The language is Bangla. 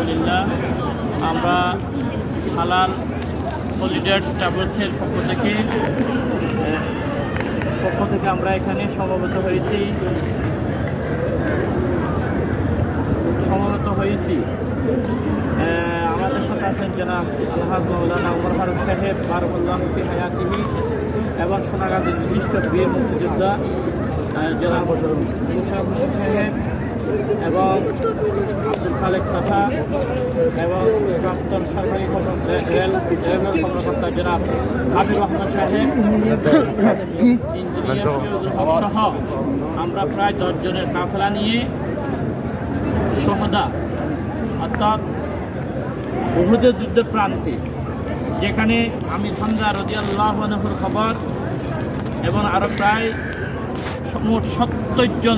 আলহামদুলিল্লাহ আমরা হালাল হলিডেজ ট্রাভেলসের পক্ষ থেকে আমরা এখানে সমবেত হয়েছি। আমাদের সাথে আছেন জনাব আলহাজ মাওলানা ওমর ফারুক সাহেব বারাকাল্লাহু ফি হায়াতিহি এবং সোনাগাজীর বিশিষ্ট বীর মুক্তিযোদ্ধা জনাব মুশাররফ হোসেন সাহেব এবং আব্দুল খালেক চাচা এবং প্রাক্তন সরকারি রেল কর্মকর্তা জনাব হাবিব রহমান সাহেব, ইঞ্জিনিয়ার শহীদুল হক সহ আমরা প্রায় 10 জনের কাফেলা নিয়ে সোহদা অর্থাৎ উহুদের যুদ্ধের প্রান্তে, যেখানে আমির হামজা রাদিয়াল্লাহু আনহুর খবর এবং আরও প্রায় মোট 70 জন